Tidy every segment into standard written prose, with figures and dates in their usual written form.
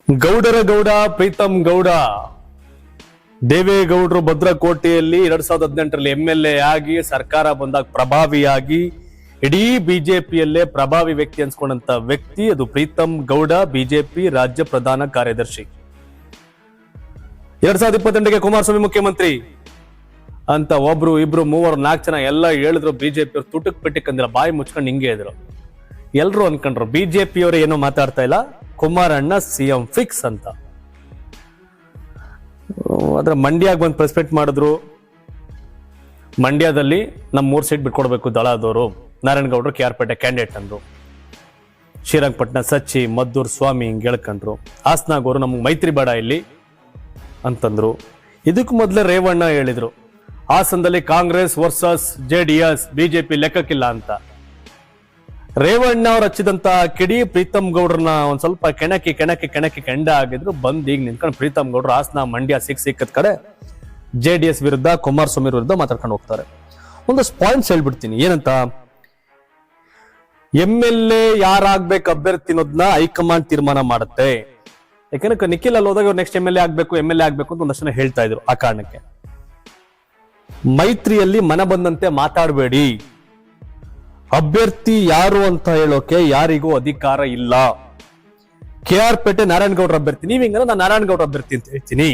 ಗೌಡರ ಗೌಡ ಪ್ರೀತಂ ಗೌಡ ದೇವೇಗೌಡರು ಭದ್ರಕೋಟೆಯಲ್ಲಿ 2018ರಲ್ಲಿ MLA ಆಗಿ ಸರ್ಕಾರ ಬಂದಾಗ ಪ್ರಭಾವಿಯಾಗಿ ಇಡೀ ಬಿಜೆಪಿಯಲ್ಲೇ ಪ್ರಭಾವಿ ವ್ಯಕ್ತಿ ಅನ್ಸ್ಕೊಂಡಂತ ವ್ಯಕ್ತಿ ಅದು ಪ್ರೀತಂ ಗೌಡ, ಬಿಜೆಪಿ ರಾಜ್ಯ ಪ್ರಧಾನ ಕಾರ್ಯದರ್ಶಿ. 2028ಗೆ ಕುಮಾರಸ್ವಾಮಿ ಮುಖ್ಯಮಂತ್ರಿ ಅಂತ ಒಬ್ರು ಇಬ್ರು ಮೂವರು 4 ಜನ ಎಲ್ಲ ಹೇಳಿದ್ರು. ಬಿಜೆಪಿ ತುಟಕ್ ಪಿಟಿಕ್ ಅಂದಿಲ್ಲ, ಬಾಯಿ ಮುಚ್ಕೊಂಡು ಹಿಂಗೆ ಇದ್ರು. ಎಲ್ರು ಅನ್ಕೊಂಡ್ರು ಬಿಜೆಪಿಯವರು ಏನೋ ಮಾತಾಡ್ತಾ ಇಲ್ಲ, ಕುಮಾರಣ್ಣ ಸಿಎಂ ಫಿಕ್ಸ್ ಅಂತ. ಅದ್ರ ಮಂಡ್ಯಾಗ ಬಂದು ಪ್ರೆಸ್ ಮೀಟ್ ಮಾಡಿದ್ರು. ಮಂಡ್ಯದಲ್ಲಿ ನಮ್ 3 ಸೀಟ್ ಬಿಟ್ಕೊಡ್ಬೇಕು ದಳದವರು, ನಾರಾಯಣಗೌಡರು KR ಪೇಟೆ ಕ್ಯಾಂಡಿಡೇಟ್ ಅಂದ್ರು. ಶ್ರೀರಂಗಪಟ್ಟಣ ಸಚ್ಚಿ, ಮದ್ದೂರ್ ಸ್ವಾಮಿ ಹಿಂಗ್ ಹೇಳ್ಕೊಂಡ್ರು. ಹಾಸನಾಗವರು ನಮ್ಗೆ ಮೈತ್ರಿ ಬೇಡ ಇಲ್ಲಿ ಅಂತಂದ್ರು. ಇದಕ್ಕೂ ಮೊದಲೇ ರೇವಣ್ಣ ಹೇಳಿದ್ರು ಹಾಸನದಲ್ಲಿ ಕಾಂಗ್ರೆಸ್ ವರ್ಸಸ್ JDS, ಬಿಜೆಪಿ ಲೆಕ್ಕಕ್ಕಿಲ್ಲ ಅಂತ. ರೇವಣ್ಣ ಅವ್ರು ಹಚ್ಚಿದಂತ ಕಿಡಿ ಪ್ರೀತಂ ಗೌಡ್ರನ್ನ ಒಂದ್ ಸ್ವಲ್ಪ ಕೆಣಕಿ ಕೆಂಡ ಆಗಿದ್ರು. ಬಂದ್ ಈಗ ನಿಂತ್ಕೊಂಡು ಪ್ರೀತಂ ಗೌಡ್ರು ಹಾಸನ ಮಂಡ್ಯ ಸಿಕ್ಕದ ಕಡೆ JDS ವಿರುದ್ಧ, ಕುಮಾರಸ್ವಾಮಿ ವಿರುದ್ಧ ಮಾತಾಡ್ಕೊಂಡು ಹೋಗ್ತಾರೆ. ಒಂದಷ್ಟು ಪಾಯಿಂಟ್ಸ್ ಹೇಳ್ಬಿಡ್ತೀನಿ. ಏನಂತ, MLA ಯಾರಾಗ್ಬೇಕು ಅಭ್ಯರ್ಥಿ ಅನ್ನೋದನ್ನ ಹೈಕಮಾಂಡ್ ತೀರ್ಮಾನ ಮಾಡುತ್ತೆ. ಯಾಕಂದ್ರೆ ನಿಖಿಲ್ ಅಲ್ಲಿ ಹೋದಾಗ ನೆಕ್ಸ್ಟ್ MLA ಆಗ್ಬೇಕು ಅಂತ ಒಂದಷ್ಟು ಹೇಳ್ತಾ ಇದ್ರು. ಆ ಕಾರಣಕ್ಕೆ ಮೈತ್ರಿಯಲ್ಲಿ ಮನ ಬಂದಂತೆ ಮಾತಾಡಬೇಡಿ, ಅಭ್ಯರ್ಥಿ ಯಾರು ಅಂತ ಹೇಳೋಕೆ ಯಾರಿಗೂ ಅಧಿಕಾರ ಇಲ್ಲ. KR ಪೇಟೆ ನಾರಾಯಣಗೌಡರ ಅಭ್ಯರ್ಥಿ, ನೀವ್ ಹಿಂಗಂದ್ರೆ ನಾನು ನಾರಾಯಣಗೌಡರ ಅಭ್ಯರ್ಥಿ ಅಂತ ಹೇಳ್ತೀನಿ.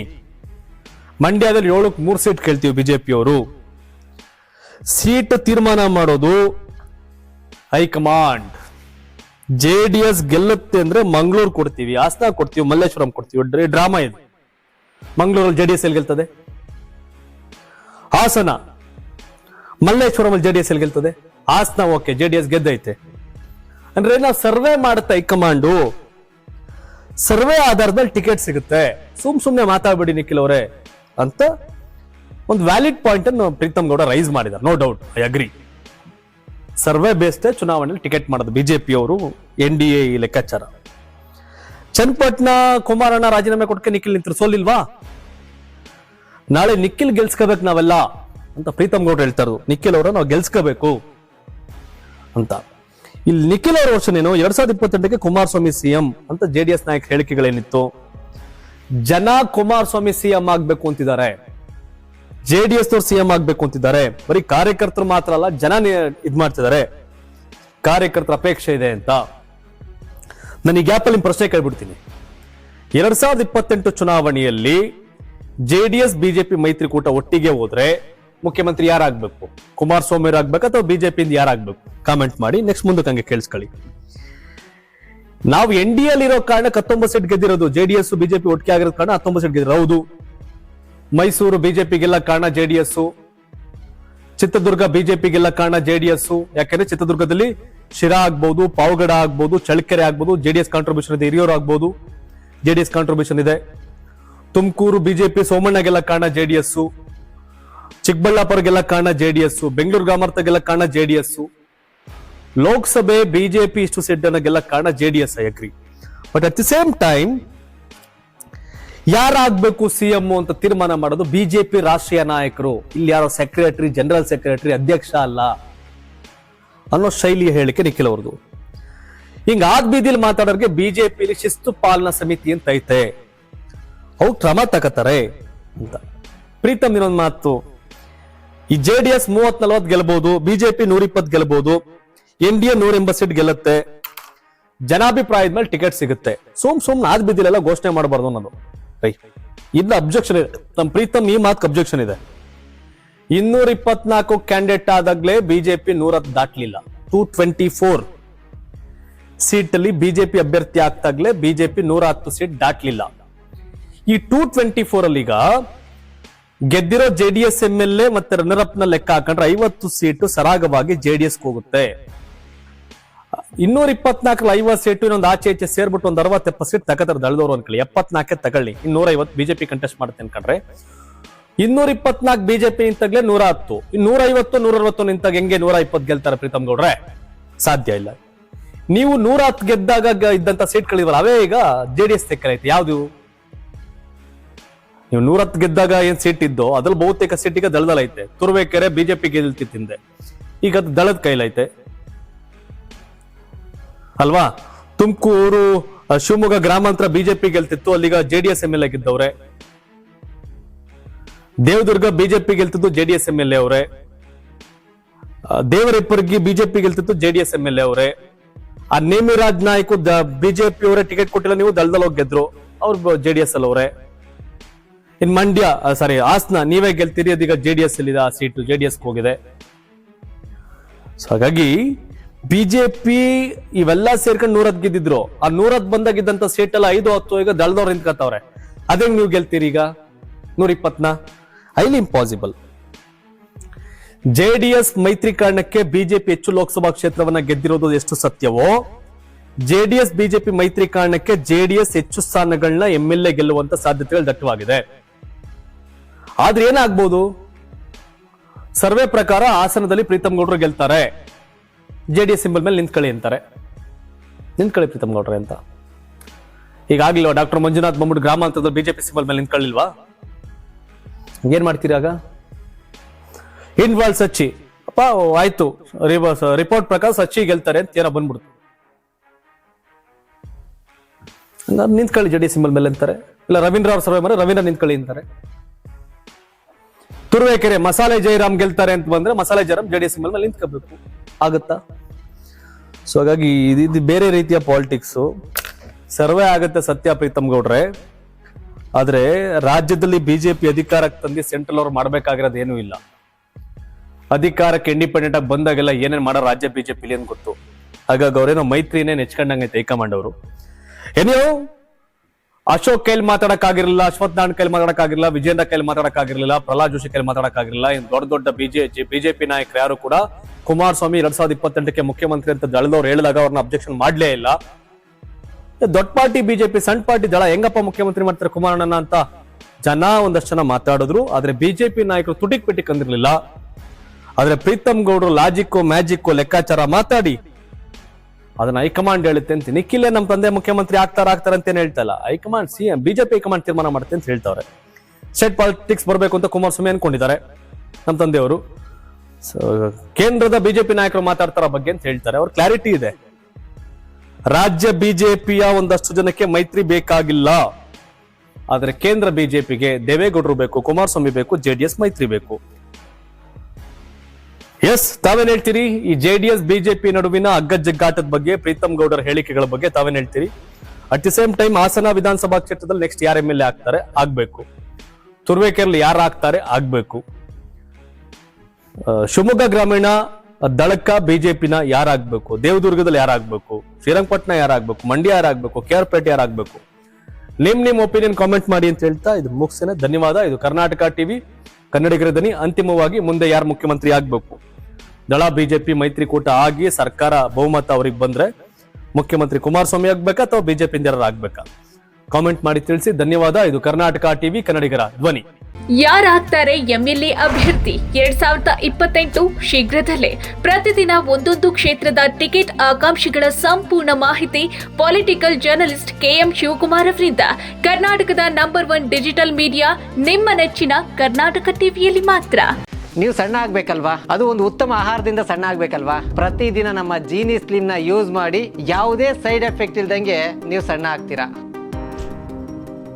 ಮಂಡ್ಯದಲ್ಲಿ 7ಕ್ಕೆ 3 ಸೀಟ್ ಕೇಳ್ತೀವಿ ಬಿಜೆಪಿಯವರು. ಸೀಟ್ ತೀರ್ಮಾನ ಮಾಡೋದು ಹೈಕಮಾಂಡ್. JDS ಗೆಲ್ಲುತ್ತೆ ಅಂದ್ರೆ ಮಂಗಳೂರು ಕೊಡ್ತೀವಿ, ಹಾಸನ ಕೊಡ್ತೀವಿ, ಮಲ್ಲೇಶ್ವರಂ ಕೊಡ್ತೀವಿ. ಡ್ರಾಮಾ ಇದೆ. ಮಂಗಳೂರಲ್ಲಿ JDS ಎಲ್ಲಿ ಗೆಲ್ತದೆ? ಹಾಸನ, ಮಲ್ಲೇಶ್ವರಂ JDS ಎಲ್ಲಿ ಗೆಲ್ತದೆ? ಹಾಸನ ಓಕೆ, JDS ಗೆದ್ದೈತೆ ಅಂದ್ರೆ ನಾವು ಸರ್ವೆ ಮಾಡುತ್ತೆ ಹೈಕಮಾಂಡು. ಸರ್ವೆ ಆಧಾರದಲ್ಲಿ ಟಿಕೆಟ್ ಸಿಗುತ್ತೆ. ಸುಮ್ನೆ ಮಾತಾಡ್ಬೇಡಿ ನಿಖಿಲ್ ಅವರೇ ಅಂತ ಒಂದು ವ್ಯಾಲಿಡ್ ಪಾಯಿಂಟ್ ಅನ್ನು ಪ್ರೀತಂ ಗೌಡ ರೈಸ್ ಮಾಡಿದ್ದಾರೆ. No doubt, I agree. Survey based ಚುನಾವಣೆಯಲ್ಲಿ ಟಿಕೆಟ್ ಮಾಡೋದು ಬಿಜೆಪಿಯವರು, NDA ಈ ಲೆಕ್ಕಾಚಾರ. ಚನ್ನಪಟ್ಟಣ ಕುಮಾರಣ್ಣ ರಾಜೀನಾಮೆ ಕೊಟ್ಟಕ್ಕೆ ನಿಖಿಲ್ ನಿಂತರು, ಸೋಲಿಲ್ವಾ? ನಾಳೆ ನಿಖಿಲ್ ಗೆಲ್ಸ್ಕೋಬೇಕು ನಾವೆಲ್ಲ ಅಂತ ಪ್ರೀತಂ ಗೌಡ ಹೇಳ್ತಾ ಇರೋದು. ನಿಖಿಲ್ ಅವರ ನಾವು ಗೆಲ್ಸ್ಕೋಬೇಕು ಅಂತ. ಇಲ್ಲಿ ನಿಖಿಲ್ ಅವರ ವರ್ಷ ಏನು, 2028ಕ್ಕೆ ಕುಮಾರಸ್ವಾಮಿ ಸಿಎಂ ಅಂತ JDS ನಾಯಕ ಹೇಳಿಕೆಗಳೇನಿತ್ತು. ಜನ ಕುಮಾರಸ್ವಾಮಿ ಸಿಎಂ ಆಗ್ಬೇಕು ಅಂತಿದ್ದಾರೆ, JDS ನವರು ಸಿಎಂ ಆಗ್ಬೇಕು ಅಂತಿದ್ದಾರೆ. ಬರೀ ಕಾರ್ಯಕರ್ತರು ಮಾತ್ರ ಅಲ್ಲ, ಜನ ಇದ್ ಮಾಡ್ತಿದ್ದಾರೆ. ಕಾರ್ಯಕರ್ತರ ಅಪೇಕ್ಷೆ ಇದೆ ಅಂತ. ನಾನು ಈ ಗ್ಯಾಪಲ್ಲಿ ಪ್ರಶ್ನೆ ಕೇಳ್ಬಿಡ್ತೀನಿ. 2028 ಚುನಾವಣೆಯಲ್ಲಿ JDS ಬಿಜೆಪಿ ಮೈತ್ರಿಕೂಟ ಒಟ್ಟಿಗೆ ಹೋದ್ರೆ ಮುಖ್ಯಮಂತ್ರಿ ಯಾರಾಗ್ಬೇಕು? ಕುಮಾರಸ್ವಾಮಿ ಆಗ್ಬೇಕು ಅಥವಾ ಬಿಜೆಪಿಯಿಂದ ಯಾರಾಗ್ಬೇಕು? ಕಾಮೆಂಟ್ ಮಾಡಿ. ನೆಕ್ಸ್ಟ್ ಮುಂದಕ್ಕೆ ಹಂಗೆ ಕೇಳಿಸ್ಕೊಳ್ಳಿ. ನಾವು NDA ಇರೋ ಕಾರಣ 19 ಸೀಟ್ ಗೆದ್ದಿರೋದು. JDS ಬಿಜೆಪಿ ಒಟ್ಟಿಗೆ ಆಗಿರೋ ಕಾರಣ 19 ಸೀಟ್ ಗೆದ್ದಿರೋ. ಹೌದು. ಮೈಸೂರು ಬಿಜೆಪಿ ಗೆಲ್ಲ ಕಾರಣ JDS, ಚಿತ್ರದುರ್ಗ ಬಿಜೆಪಿ ಗೆಲ್ಲ ಕಾರಣ JDS. ಯಾಕಂದ್ರೆ ಚಿತ್ರದುರ್ಗದಲ್ಲಿ ಶಿರಾ ಆಗ್ಬಹುದು, ಪಾವಗಡ ಆಗ್ಬಹುದು, ಚಳ್ಳಕೆರೆ ಆಗ್ಬಹುದು, JDS ಕಾಂಟ್ರಿಬ್ಯೂಷನ್ ಇದೆ. ಹಿರಿಯೂರು ಆಗ್ಬಹುದು, JDS ಕಾಂಟ್ರಿಬ್ಯೂಷನ್ ಇದೆ. ತುಮಕೂರು ಬಿಜೆಪಿ ಸೋಮಣ್ಣ ಗೆಲ್ಲ ಕಾರಣ JDS, ಚಿಕ್ಕಬಳ್ಳಾಪುರ ಗೆಲ್ಲ ಕಾರಣ JDS, ಬೆಂಗಳೂರು ಗ್ರಾಮಾಂತರ ಗೆಲ್ಲ ಕಾರಣ JDS, ಲೋಕಸಭೆ ಬಿಜೆಪಿ ಇಷ್ಟು ಸೀಟ್ ಅನ್ನ ಗೆಲ್ಲ ಕಾರಣ JDS. I agree. But at the same time ಯಾರಾಗ್ಬೇಕು ಸಿಎಂ ಅಂತ ತೀರ್ಮಾನ ಮಾಡೋದು ಬಿಜೆಪಿ ರಾಷ್ಟ್ರೀಯ ನಾಯಕರು. ಇಲ್ಲಿ ಯಾರೋ ಸೆಕ್ರೆಟರಿ, ಜನರಲ್ ಸೆಕ್ರೆಟರಿ, ಅಧ್ಯಕ್ಷ ಅಲ್ಲ ಅನ್ನೋ ಶೈಲಿಯ ಹೇಳಿಕೆ ನಿಖಿಲ್ ಅವ್ರದ್ದು. ಹಿಂಗ ಆದ್ ಬೀದಿಲಿ ಮಾತಾಡೋರಿಗೆ ಬಿಜೆಪಿಲಿ ಶಿಸ್ತು ಪಾಲನಾ ಸಮಿತಿ ಅಂತ ಐತೆ, ಅವು ಕ್ರಮ ತಗತಾರೆ ಅಂತ. ಪ್ರೀತಂ ಇನ್ನೊಂದು ಮಾತು, ಈ JDS 30-40 ಗೆಲ್ಬಹುದು, ಬಿಜೆಪಿ 120 ಗೆಲ್ಬಹುದು, NDA 180 ಸೀಟ್ ಗೆಲ್ಲುತ್ತೆ. ಜನಾಭಿಪ್ರಾಯದ ಮೇಲೆ ಟಿಕೆಟ್ ಸಿಗುತ್ತೆ. ಸುಮ್ನೆ ಆದ್ ಬೀದಿಲೆಲ್ಲ ಘೋಷಣೆ ಮಾಡಬಾರ್ದು ಅನ್ನೋದು. ಇದ್ದ ಅಬ್ಜೆಕ್ಷನ್ ಇದೆ. ನಮ್ ಪ್ರೀತಂ ಈ ಮಾತಕ್ಕೆ ಅಬ್ಜೆಕ್ಷನ್ ಇದೆ. 224 ಕ್ಯಾಂಡಿಡೇಟ್ ಆದಾಗ್ಲೇ ಬಿಜೆಪಿ 110 ದಾಟ್ಲಿಲ್ಲ. 224 ಸೀಟ್ ಅಲ್ಲಿ ಬಿಜೆಪಿ ಅಭ್ಯರ್ಥಿ ಆಗ್ತಾಗ್ಲೇ ಬಿಜೆಪಿ 110 ಸೀಟ್ ದಾಟ್ಲಿಲ್ಲ. ಈ 224 ಅಲ್ಲಿ ಈಗ ಗೆದ್ದಿರೋ JDS MLA ಮತ್ತೆ ರನ್ನರ್-ಅಪ್ ನ ಲೆಕ್ಕ ಹಾಕೊಂಡ್ರೆ 50 ಸೀಟು ಸರಾಗವಾಗಿ JDS ಹೋಗುತ್ತೆ. 224 50 ಸೀಟು ಇನ್ನೊಂದು ಆಚೆ ಈಚೆ ಸೇರ್ಬಿಟ್ಟು ಒಂದು 60-70 ಸೀಟ್ ತಗೋತಾರೆ ದಳದವರು ಅನ್ಕೊಳ್ಳಿ. 74 ತಗೊಳ್ಳಿ, 150 ಬಿಜೆಪಿ ಕಂಟೆಸ್ಟ್ ಮಾಡುತ್ತೆ ಅನ್ಕೊಂಡ್ರೆ 224 ಬಿಜೆಪಿ ನಿಂತಾಗ್ಲೇ 110, 150 160 ನಿಂತಾಗ ಹೆಂಗೆ 120 ಗೆಲ್ತಾರೆ ಪ್ರೀತಂ ಗೌಡ್ರೆ? ಸಾಧ್ಯ ಇಲ್ಲ. ನೀವು 110 ಗೆದ್ದಾಗ ಇದ್ದಂತ ಸೀಟ್ಗಳಿವಲ್ಲ, ಅವೇ ಈಗ JDS ತೆಕ್ಕಲೈತೆ. ಯಾವ್ದು? ನೀವು 110 ಗೆದ್ದಾಗ ಏನ್ ಸೀಟ್ ಇದ್ದೋ ಅದ್ರಲ್ಲಿ ಬಹುತೇಕ ಸೀಟ್ ಈಗ ದಳದಲ್ಲೈತೆ. ತುರುವೇಕೆರೆ ಬಿಜೆಪಿ ಗೆಲ್ತಿತ್ತಿಂದೆ, ಈಗ ಅದು ದಳದ ಕೈಲೈತೆ ಅಲ್ವಾ? ತುಮಕೂರು ಶಿವಮೊಗ್ಗ ಗ್ರಾಮಾಂತರ ಬಿಜೆಪಿ ಗೆಲ್ತಿತ್ತು, ಅಲ್ಲಿಗ ಜೆಡಿಎಸ್ MLA ಗೆದ್ದವ್ರೆ. ದೇವದುರ್ಗ ಬಿಜೆಪಿ ಗೆಲ್ತಿದ್ದು, ಜೆಡಿಎಸ್ MLA ಅವರೇ. ದೇವರಿಪ್ಪರ್ಗಿ ಬಿಜೆಪಿ ಗೆಲ್ತಿತ್ತು, ಜೆಡಿಎಸ್ MLA ಅವರೇ. ಆ ನೇಮಿರಾಜ್ ನಾಯ್ಕ ಬಿಜೆಪಿ ಅವರೇ ಟಿಕೆಟ್ ಕೊಟ್ಟಿಲ್ಲ, ನೀವು ದಳದಲ್ಲಿ ಹೋಗಿ ಗೆದ್ರು, ಅವ್ರು ಜೆಡಿಎಸ್ ಅಲ್ಲಿ ಅವರೇ. ಇನ್ ಮಂಡ್ಯ ಹಾಸನ ನೀವೇ ಗೆಲ್ತೀರಿ, ಅದೀಗ ಜೆಡಿಎಸ್ ಅಲ್ಲಿ ಆ ಸೀಟು ಜೆಡಿಎಸ್ ಹೋಗಿದೆ. ಸೊ ಹಾಗಾಗಿ ಬಿಜೆಪಿ ಇವೆಲ್ಲ ಸೇರ್ಕೊಂಡು 110 ಗೆದ್ದಿದ್ರು. ಆ 110 ಬಂದಾಗಿದ್ದಂತ ಸೀಟ್ ಎಲ್ಲ 5-10 ಈಗ ದಳದವ್ರು ನಿಂತ್ಕತ್ತವ್ರೆ. ಅದೇ ನೀವು ಗೆಲ್ತೀರಿ ಈಗ 120ನ? Highly impossible. ಜೆಡಿಎಸ್ ಮೈತ್ರಿ ಕಾರಣಕ್ಕೆ ಬಿಜೆಪಿ ಹೆಚ್ಚು ಲೋಕಸಭಾ ಕ್ಷೇತ್ರವನ್ನ ಗೆದ್ದಿರೋದು ಎಷ್ಟು ಸತ್ಯವೋ, ಜೆಡಿಎಸ್ ಬಿಜೆಪಿ ಮೈತ್ರಿ ಕಾರಣಕ್ಕೆ ಜೆಡಿಎಸ್ ಹೆಚ್ಚು ಸ್ಥಾನಗಳನ್ನ MLA ಗೆಲ್ಲುವಂತ ಸಾಧ್ಯತೆಗಳು ದಟ್ಟವಾಗಿದೆ. ಆದ್ರೆ ಏನಾಗ್ಬೋದು, ಸರ್ವೆ ಪ್ರಕಾರ ಹಾಸನದಲ್ಲಿ ಪ್ರೀತಮ್ ಗೌಡ್ರು ಗೆಲ್ತಾರೆ, ಜೆಡಿಎಸ್ ಸಿಂಬಲ್ ಮೇಲೆ ನಿಂತ್ಕೊಳ್ಳಿ ಪ್ರೀತಮ್ ಗೌಡ್ರೆ ಅಂತ. ಈಗಾಗ್ಲಿಲ್ವಾ ಡಾಕ್ಟರ್ ಮಂಜುನಾಥ್ ಬಂದ್ಬಿಟ್ಟು ಗ್ರಾಮಾಂತರದಲ್ಲಿ ಬಿಜೆಪಿ ಸಿಂಬಲ್ ಮೇಲೆ ನಿಂತ್ಕೊಳ್ಳಿಲ್ವಾ? ಏನ್ ಮಾಡ್ತೀರಿ ಆಗ? ಇನ್ವಾಲ್ ಸಚ್ಚಿ ಅಪ್ಪ ಆಯ್ತು, ರಿಪೋರ್ಟ್ ಪ್ರಕಾರ ಸಚ್ಚಿ ಗೆಲ್ತಾರೆ ಅಂತ ಏನೋ ಬಂದ್ಬಿಡ್ತು, ನಿಂತ್ಕೊಳ್ಳಿ ಜೆಡಿಎಸ್ ಸಿಂಬಲ್ ಮೇಲೆ ಅಂತಾರೆ. ಇಲ್ಲ ರವೀಂದ್ರ ಅವ್ರ ಸರ್ವೆ ಮಾಡಿ ರವೀಂದ್ರ ನಿಂತ್ಕೊಳ್ಳಿ ಅಂತಾರೆ. ತುರುವೇಕೆರೆ ಮಸಾಲೆ ಜಯರಾಮ್ ಗೆಲ್ತಾರೆ ಅಂತ ಬಂದ್ರೆ ಮಸಾಲೆ ಜಯರಾಮ್ ಜೆಡಿಎಸ್ ಸಿಂಬಲ್ ಮೇಲೆ ನಿಂತ್ಕೋಬೇಕು, ಆಗುತ್ತಾ? ಸೊ ಹಾಗಾಗಿ ಇದು ಬೇರೆ ರೀತಿಯ ಪಾಲಿಟಿಕ್ಸ್. ಸರ್ವೆ ಆಗುತ್ತೆ ಸತ್ಯ ಪ್ರೀತಮ್ ಗೌಡ್ರೆ, ಆದ್ರೆ ರಾಜ್ಯದಲ್ಲಿ ಬಿಜೆಪಿ ಅಧಿಕಾರಕ್ಕೆ ತಂದು ಸೆಂಟ್ರಲ್ ಅವ್ರು ಮಾಡ್ಬೇಕಾಗಿರೋದು ಏನೂ ಇಲ್ಲ. ಅಧಿಕಾರಕ್ಕೆ ಇಂಡಿಪೆಂಡೆಂಟ್ ಆಗಿ ಬಂದಾಗೆಲ್ಲ ಏನೇನ್ ಮಾಡೋ ರಾಜ್ಯ ಬಿಜೆಪಿಲಿ ಅಂತ ಗೊತ್ತು. ಹಾಗಾಗಿ ಅವ್ರೇನೋ ಮೈತ್ರಿನೇ ನೆಚ್ಕೊಂಡಂಗೈತೆ ಹೈಕಮಾಂಡ್ ಅವರು. ಏನೋ ಅಶೋಕ್ ಕೈಲಿ ಮಾತಾಡಕ್ಕಾಗಿರ್ಲಿಲ್ಲ, ಅಶ್ವಥ್ ನಾರಾಯಣ್ ಕೈಲಿ ಮಾತಾಡಕ್ಕಾಗಿರ್ಲಿಲ್ಲ, ವಿಜೇಂದ್ರ ಕೈಲಿ ಮಾತಾಡಕ್ಕಾಗಿರ್ಲಿಲ್ಲ, ಪ್ರಹ್ಲಾದ್ ಜೋಶಿ ಕೈಲಿ ಮಾತಾಡಕ್ಕಾಗಿರ್ಲಿಲ್ಲ. ಇನ್ನು ದೊಡ್ಡ ಬಿಜೆಪಿ ನಾಯಕರು ಯಾರು ಕೂಡ ಕುಮಾರಸ್ವಾಮಿ 2028ಕ್ಕೆ ಮುಖ್ಯಮಂತ್ರಿ ಅಂತ ದಳದವ್ರು ಹೇಳಿದಾಗ ಅವ್ರನ್ನ ಅಬ್ಜೆಕ್ಷನ್ ಮಾಡ್ಲೇ ಇಲ್ಲ. ದೊಡ್ಡ ಪಾರ್ಟಿ ಬಿಜೆಪಿ, ಸಣ್ಣ ಪಾರ್ಟಿ ದಳ ಹೆಂಗಪ್ಪ ಮುಖ್ಯಮಂತ್ರಿ ಮಾಡ್ತಾರೆ ಕುಮಾರಣ್ಣನ ಅಂತ ಒಂದಷ್ಟು ಜನ ಮಾತಾಡಿದ್ರು. ಆದ್ರೆ ಬಿಜೆಪಿ ನಾಯಕರು ತುಟಿಕ್ ಪಿಟಿಕ್ ಅಂದಿರ್ಲಿಲ್ಲ. ಆದ್ರೆ ಪ್ರೀತಮ್ ಗೌಡ್ರು ಲಾಜಿಕ್ ಮ್ಯಾಜಿಕ್ ಲೆಕ್ಕಾಚಾರ ಮಾತಾಡಿ ಅದನ್ನ ಹೈಕಮಾಂಡ್ ಹೇಳುತ್ತೆ ಅಂತ. ನಿಖಿಲೇ ನಮ್ಮ ತಂದೆ ಮುಖ್ಯಮಂತ್ರಿ ಆಗ್ತಾರ ಅಂತ ಏನ್ ಹೇಳ್ತಾ ಇಲ್ಲ, ಹೈಕಮಾಂಡ್ CM ಬಿಜೆಪಿ ಹೈಕಮಾಂಡ್ ತೀರ್ಮಾನ ಮಾಡುತ್ತೆ ಅಂತ ಹೇಳ್ತಾವ್ರೆ. ಸ್ಟೇಟ್ ಪಾಲಿಟಿಕ್ಸ್ ಬರ್ಬೇಕು ಅಂತ ಕುಮಾರಸ್ವಾಮಿ ಅನ್ಕೊಂಡಿದ್ದಾರೆ ನಮ್ಮ ತಂದೆಯವರು. ಕೇಂದ್ರದ ಬಿಜೆಪಿ ನಾಯಕರು ಮಾತಾಡ್ತಾರ ಬಗ್ಗೆ ಅಂತ ಹೇಳ್ತಾರೆ. ಅವ್ರ ಕ್ಲಾರಿಟಿ ಇದೆ. ರಾಜ್ಯ ಬಿಜೆಪಿಯ ಒಂದಷ್ಟು ಜನಕ್ಕೆ ಮೈತ್ರಿ ಬೇಕಾಗಿಲ್ಲ, ಆದ್ರೆ ಕೇಂದ್ರ ಬಿಜೆಪಿಗೆ ದೇವೇಗೌಡರು ಬೇಕು, ಕುಮಾರಸ್ವಾಮಿ ಬೇಕು, ಜೆಡಿಎಸ್ ಮೈತ್ರಿ ಬೇಕು. ಎಸ್, ತಾವೇನ್ ಹೇಳ್ತೀರಿ? ಈ ಜೆಡಿಎಸ್ ಬಿಜೆಪಿ ನಡುವಿನ ಅಗ್ಗಜಗ್ಗಾಟದ ಬಗ್ಗೆ, ಪ್ರೀತಮ್ ಗೌಡರ ಹೇಳಿಕೆಗಳ ಬಗ್ಗೆ ತಾವೇನ್ ಹೇಳ್ತೀರಿ? At the same time Hassan ವಿಧಾನಸಭಾ ಕ್ಷೇತ್ರದಲ್ಲಿ ನೆಕ್ಸ್ಟ್ ಯಾರು MLA ಆಗ್ತಾರೆ ಆಗ್ಬೇಕು, ತುರುವೇಕೆರೆಯಲ್ಲಿ ಯಾರು ಆಗ್ತಾರೆ ಆಗ್ಬೇಕು, ಶಿವಮೊಗ್ಗ ಗ್ರಾಮೀಣ ದಳಕ ಬಿಜೆಪಿನ ಯಾರಾಗ್ಬೇಕು, ದೇವದುರ್ಗದಲ್ಲಿ ಯಾರಾಗ್ಬೇಕು, ಶ್ರೀರಂಗಪಟ್ಟಣ ಯಾರಾಗ್ಬೇಕು, ಮಂಡ್ಯ ಯಾರಾಗ್ಬೇಕು, KR ಪೇಟೆ ಯಾರಾಗ್ಬೇಕು? ನಿಮ್ ಒಪಿನಿಯನ್ ಕಾಮೆಂಟ್ ಮಾಡಿ ಅಂತ ಹೇಳ್ತಾ ಇದು ಮುಗಿಸ್ತೇನೆ. ಧನ್ಯವಾದ. ಇದು ಕರ್ನಾಟಕ ಟಿವಿ, ಕನ್ನಡಿಗರ ಧ್ವನಿ. ಅಂತಿಮವಾಗಿ ಮುಂದೆ ಯಾರು ಮುಖ್ಯಮಂತ್ರಿ ಆಗ್ಬೇಕು, ದಳ ಬಿಜೆಪಿ ಮೈತ್ರಿಕೂಟ ಆಗಿ ಸರ್ಕಾರ ಬಹುಮತ ಅವ್ರಿಗೆ ಬಂದ್ರೆ ಮುಖ್ಯಮಂತ್ರಿ ಕುಮಾರಸ್ವಾಮಿ ಆಗ್ಬೇಕಾ ಅಥವಾ ಬಿಜೆಪಿ ಯಾರು ಆಗ್ಬೇಕಾ? ಕಾಮೆಂಟ್ ಮಾಡಿ ತಿಳಿಸಿ. ಧನ್ಯವಾದ. ಇದು ಕರ್ನಾಟಕ ಟಿವಿ, ಕನ್ನಡಿಗರ ಧ್ವನಿ. ಯಾರಾಗ್ತಾರೆ MLA ಅಭ್ಯರ್ಥಿ 2028 ಶೀಘ್ರದಲ್ಲೇ. ಪ್ರತಿದಿನ ಒಂದೊಂದು ಕ್ಷೇತ್ರದ ಟಿಕೆಟ್ ಆಕಾಂಕ್ಷಿಗಳ ಸಂಪೂರ್ಣ ಮಾಹಿತಿ ಪೊಲಿಟಿಕಲ್ ಜರ್ನಲಿಸ್ಟ್ KM ಶಿವಕುಮಾರ್ ಅವರಿಂದ. ಕರ್ನಾಟಕದ ನಂಬರ್ 1 ಡಿಜಿಟಲ್ ಮೀಡಿಯಾ ನಿಮ್ಮ ನೆಚ್ಚಿನ ಕರ್ನಾಟಕ ಟಿವಿಯಲ್ಲಿ ಮಾತ್ರ. ನೀವು ಸಣ್ಣ ಆಗ್ಬೇಕಲ್ವಾ? ಅದು ಒಂದು ಉತ್ತಮ ಆಹಾರದಿಂದ ಸಣ್ಣ ಆಗ್ಬೇಕಲ್ವಾ? ಪ್ರತಿದಿನ ನಮ್ಮ ಜೀನಿ ಸ್ಲಿಮ್ ನ ಯೂಸ್ ಮಾಡಿ ಯಾವುದೇ ಸೈಡ್ ಎಫೆಕ್ಟ್ ಇಲ್ದಂಗೆ ನೀವು ಸಣ್ಣ ಆಗ್ತೀರಾ.